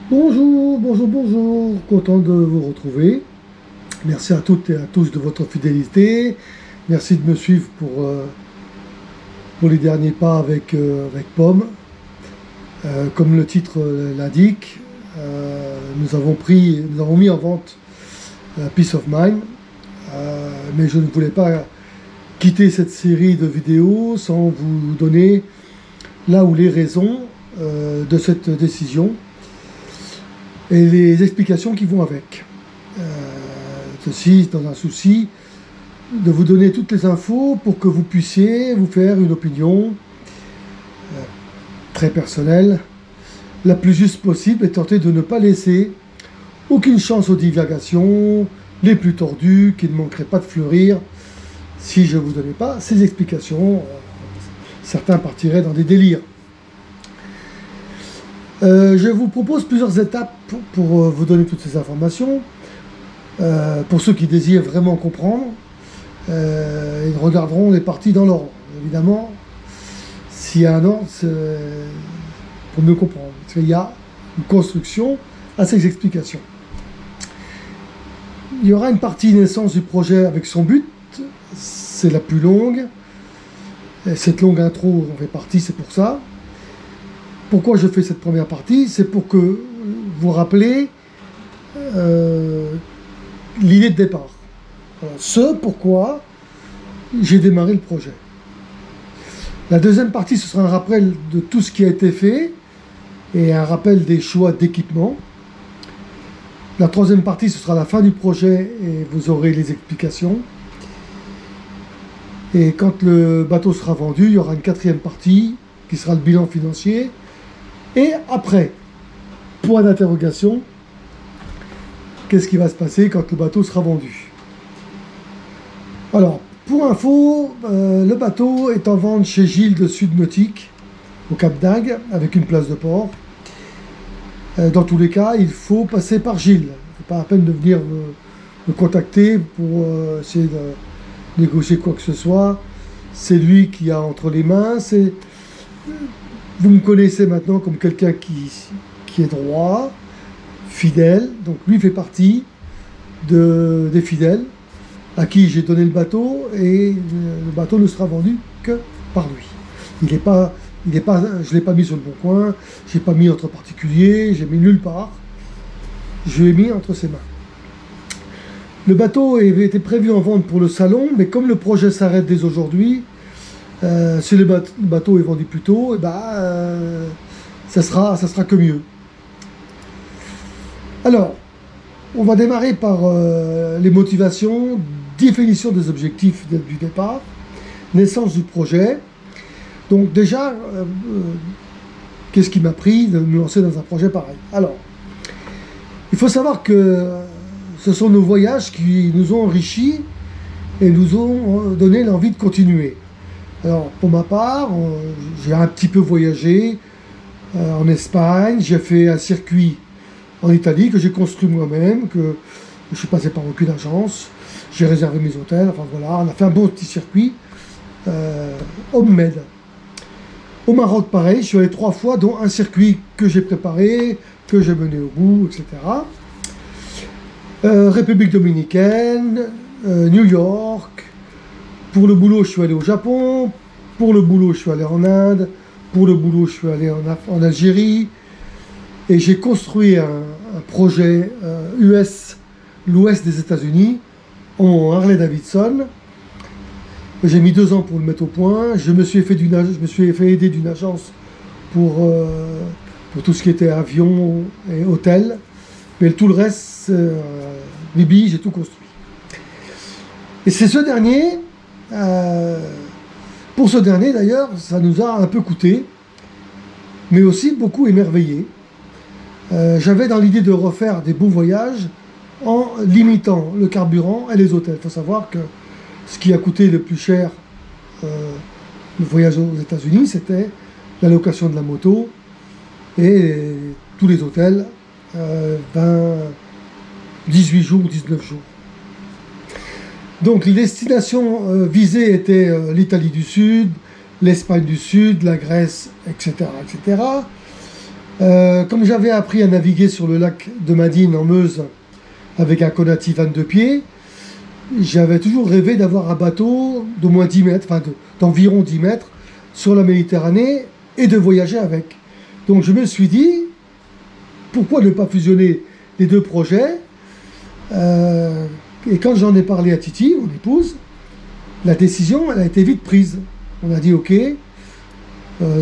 Bonjour, bonjour, bonjour, content de vous retrouver. Merci à toutes et à tous de votre fidélité. Merci de me suivre pour les derniers pas avec Pomme. Comme le titre l'indique, nous avons mis en vente Peace of Mind, mais je ne voulais pas quitter cette série de vidéos sans vous donner là où les raisons de cette décision et les explications qui vont avec. Ceci dans un souci de vous donner toutes les infos pour que vous puissiez vous faire une opinion très personnelle, la plus juste possible, et tenter de ne pas laisser aucune chance aux divagations les plus tordues qui ne manqueraient pas de fleurir si je ne vous donnais pas ces explications. Certains partiraient dans des délires. Je vous propose plusieurs étapes pour vous donner toutes ces informations. Pour ceux qui désirent vraiment comprendre, ils regarderont les parties dans l'ordre. Évidemment, s'il y a un ordre, c'est pour mieux comprendre. Parce qu'il y a une construction à ces explications. Il y aura une partie naissance du projet avec son but. C'est la plus longue. Et cette longue intro en fait partie, c'est pour ça. Pourquoi je fais cette première partie? C'est pour que vous rappelez l'idée de départ. Alors, ce pourquoi j'ai démarré le projet. La deuxième partie, ce sera un rappel de tout ce qui a été fait et un rappel des choix d'équipement. La troisième partie, ce sera la fin du projet et vous aurez les explications. Et quand le bateau sera vendu, il y aura une quatrième partie qui sera le bilan financier. Et après, point d'interrogation, qu'est-ce qui va se passer quand le bateau sera vendu? Alors, pour info, le bateau est en vente chez Gilles de Sud Nautique, au Cap d'Agde, avec une place de port. Dans tous les cas, il faut passer par Gilles. C'est pas la peine de venir me contacter pour essayer de négocier quoi que ce soit. C'est lui qui a entre les mains. Vous me connaissez maintenant comme quelqu'un qui est droit, fidèle. Donc lui fait partie des fidèles à qui j'ai donné le bateau, et le bateau ne sera vendu que par lui. Je ne l'ai pas mis sur le bon coin, je l'ai pas mis entre particuliers, j'ai mis nulle part. Je l'ai mis entre ses mains. Le bateau avait été prévu en vente pour le salon, mais comme le projet s'arrête dès aujourd'hui, si le bateau est vendu plus tôt, et ça sera que mieux. Alors, on va démarrer par les motivations, définition des objectifs du départ, naissance du projet. Donc déjà, qu'est-ce qui m'a pris de me lancer dans un projet pareil? Alors, il faut savoir que ce sont nos voyages qui nous ont enrichis et nous ont donné l'envie de continuer. Alors, pour ma part, j'ai un petit peu voyagé en Espagne, j'ai fait un circuit en Italie que j'ai construit moi-même, que je suis passé par aucune agence, j'ai réservé mes hôtels, enfin voilà, on a fait un beau petit circuit homemade. Au Maroc, pareil, je suis allé 3 fois, dont un circuit que j'ai préparé, que j'ai mené au bout, etc. République dominicaine, New York. Pour le boulot, je suis allé au Japon. Pour le boulot, je suis allé en Inde. Pour le boulot, je suis allé en Algérie. Et j'ai construit un projet US, l'ouest des États-Unis, en Harley-Davidson. J'ai mis 2 ans pour le mettre au point. Je me suis fait aider d'une agence pour tout ce qui était avion et hôtel. Mais tout le reste, Bibi, j'ai tout construit. Et c'est ce dernier, pour ce dernier d'ailleurs, ça nous a un peu coûté, mais aussi beaucoup émerveillé. J'avais dans l'idée de refaire des beaux voyages en limitant le carburant et les hôtels. Il faut savoir que ce qui a coûté le plus cher le voyage aux États-Unis, c'était la location de la moto et tous les hôtels, 18 jours, 19 jours. Donc les destinations visées étaient l'Italie du Sud, l'Espagne du Sud, la Grèce, etc., etc. Comme j'avais appris à naviguer sur le lac de Madine en Meuse avec un Conati 22 pieds, j'avais toujours rêvé d'avoir un bateau d'au moins 10 mètres, d'environ 10 mètres sur la Méditerranée et de voyager avec. Donc je me suis dit, pourquoi ne pas fusionner les deux projets? Et quand j'en ai parlé à Titi, mon épouse, la décision elle a été vite prise. On a dit ok,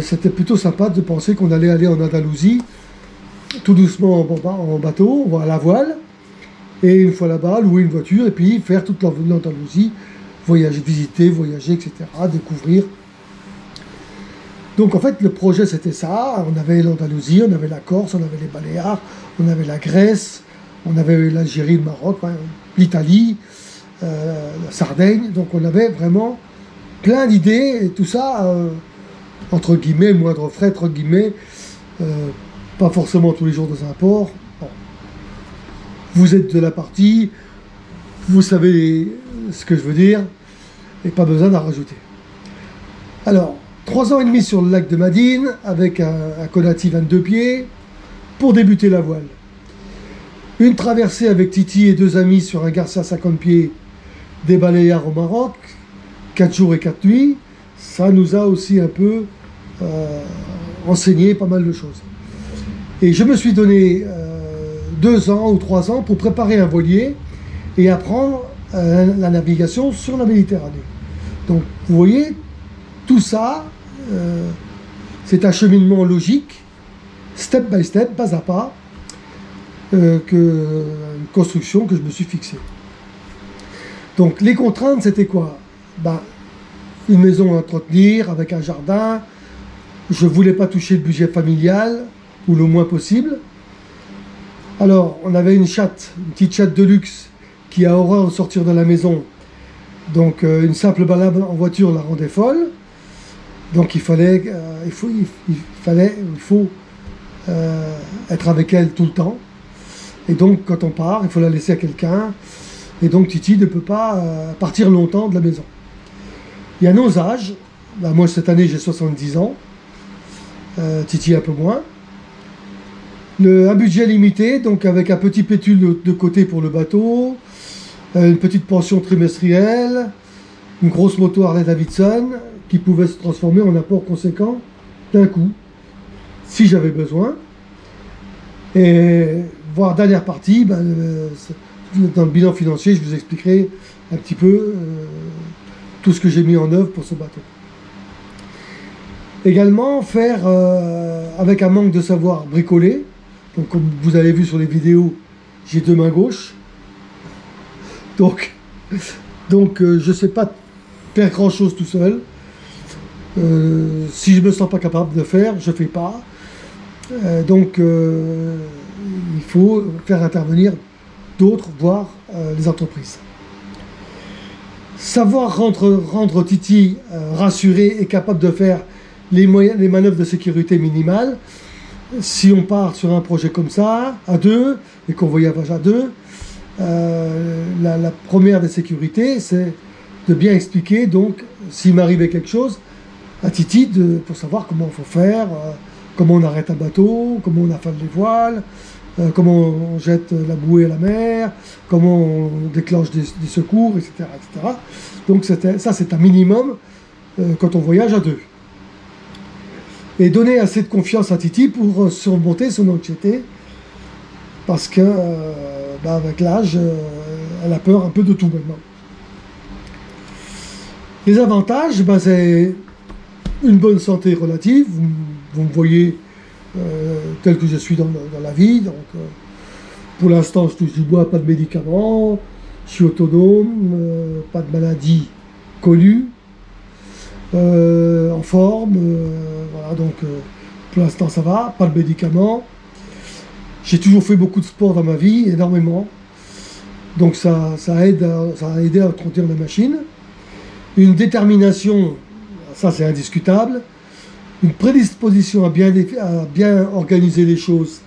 c'était plutôt sympa de penser qu'on allait aller en Andalousie, tout doucement en bateau, à la voile, et une fois là-bas, louer une voiture, et puis faire toute l'Andalousie, voyager, visiter, voyager, etc., découvrir. Donc en fait, le projet c'était ça, on avait l'Andalousie, on avait la Corse, on avait les Baléares, on avait la Grèce, on avait l'Algérie, le Maroc, l'Italie, la Sardaigne, donc on avait vraiment plein d'idées, et tout ça, entre guillemets, moindre frais, entre guillemets, pas forcément tous les jours dans un port. Bon. Vous êtes de la partie, vous savez ce que je veux dire, et pas besoin d'en rajouter. Alors, 3 ans et demi sur le lac de Madine, avec un Conati 22 pieds, pour débuter la voile. Une traversée avec Titi et 2 amis sur un Garcia 50 pieds des Baléares au Maroc, 4 jours et 4 nuits, ça nous a aussi un peu enseigné pas mal de choses. Et je me suis donné 2 ans ou 3 ans pour préparer un voilier et apprendre la navigation sur la Méditerranée. Donc vous voyez, tout ça, c'est un cheminement logique, step by step, pas à pas, une construction que je me suis fixée. Donc les contraintes, c'était quoi? Une maison à entretenir avec un jardin. Je ne voulais pas toucher le budget familial, ou le moins possible. Alors, on avait une petite chatte de luxe, qui a horreur de sortir de la maison. Donc, une simple balade en voiture la rendait folle. Donc, il faut être avec elle tout le temps. Et donc, quand on part, il faut la laisser à quelqu'un. Et donc, Titi ne peut pas partir longtemps de la maison. Il y a nos âges. Moi, cette année, j'ai 70 ans. Titi un peu moins. Un budget limité, donc avec un petit pécule de côté pour le bateau, une petite pension trimestrielle, une grosse moto Harley Davidson qui pouvait se transformer en apport conséquent d'un coup, si j'avais besoin. Et voire dernière partie, dans le bilan financier, je vous expliquerai un petit peu tout ce que j'ai mis en œuvre pour ce bateau. Également, faire avec un manque de savoir bricoler. Donc, comme vous avez vu sur les vidéos, j'ai 2 mains gauches. Donc je ne sais pas faire grand chose tout seul. Si je ne me sens pas capable de faire, je ne fais pas. Il faut faire intervenir d'autres, voire les entreprises. Savoir rendre Titi rassuré et capable de faire les manœuvres de sécurité minimales. Si on part sur un projet comme ça, à 2, et qu'on voyage à 2, la première des sécurités, c'est de bien expliquer, donc, s'il m'arrivait quelque chose, à Titi, pour savoir comment il faut faire, comment on arrête un bateau, comment on affale les voiles, comment on jette la bouée à la mer, comment on déclenche des secours, etc., etc. Donc ça, c'est un minimum quand on voyage à 2. Et donner assez de confiance à Titi pour surmonter son anxiété, parce que avec l'âge, elle a peur un peu de tout maintenant. Les avantages, c'est une bonne santé relative. Vous me voyez tel que je suis dans la vie. Donc, pour l'instant, je touche du bois, pas de médicaments, je suis autonome, pas de maladie connue. En forme, voilà, donc pour l'instant ça va, pas de médicaments. J'ai toujours fait beaucoup de sport dans ma vie, énormément, donc ça a aidé à entretenir la machine. Une détermination, ça c'est indiscutable, une prédisposition à bien organiser les choses.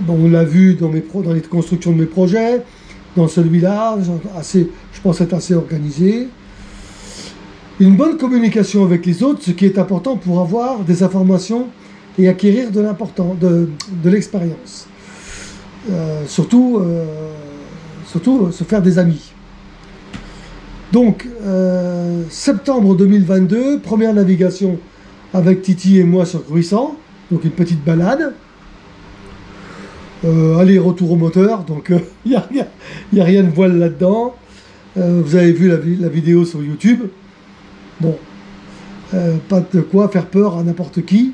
Bon, on l'a vu dans les constructions de mes projets, dans celui-là, je pense être assez organisé. Une bonne communication avec les autres, ce qui est important pour avoir des informations et acquérir de l'expérience. Surtout se faire des amis. Donc, septembre 2022, première navigation avec Titi et moi sur Gruissant, donc une petite balade. Aller-retour au moteur, donc il n'y a rien de voile là-dedans. Vous avez vu la vidéo sur YouTube. Bon, pas de quoi faire peur à n'importe qui.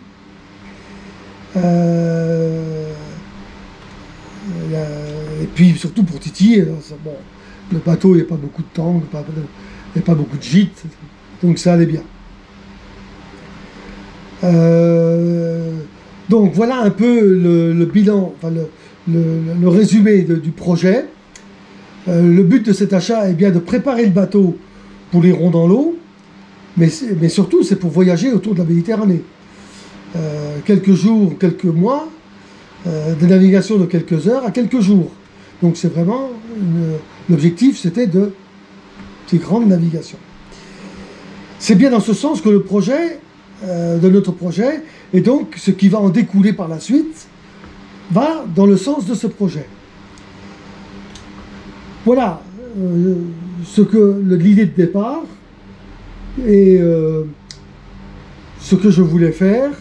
Et puis surtout pour Titi, bon, le bateau, il n'y a pas beaucoup de tanks, il n'y a pas beaucoup de gîtes, donc ça allait bien. Donc voilà un peu le bilan, enfin le résumé du projet. Le but de cet achat est bien de préparer le bateau pour les ronds dans l'eau, mais surtout c'est pour voyager autour de la Méditerranée. Quelques jours, quelques mois, de navigation de quelques heures à quelques jours. Donc c'est vraiment, l'objectif c'était de grandes navigations. C'est bien dans ce sens que le projet, de notre projet, et donc ce qui va en découler par la suite, va dans le sens de ce projet. Voilà l'idée de départ et ce que je voulais faire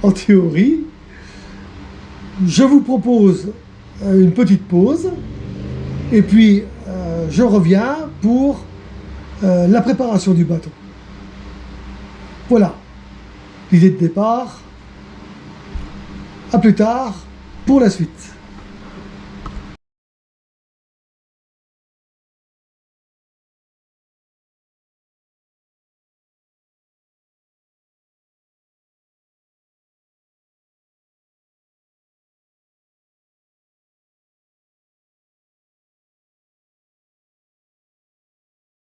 en théorie. Je vous propose une petite pause et puis je reviens pour la préparation du bateau. Voilà l'idée de départ. À plus tard pour la suite.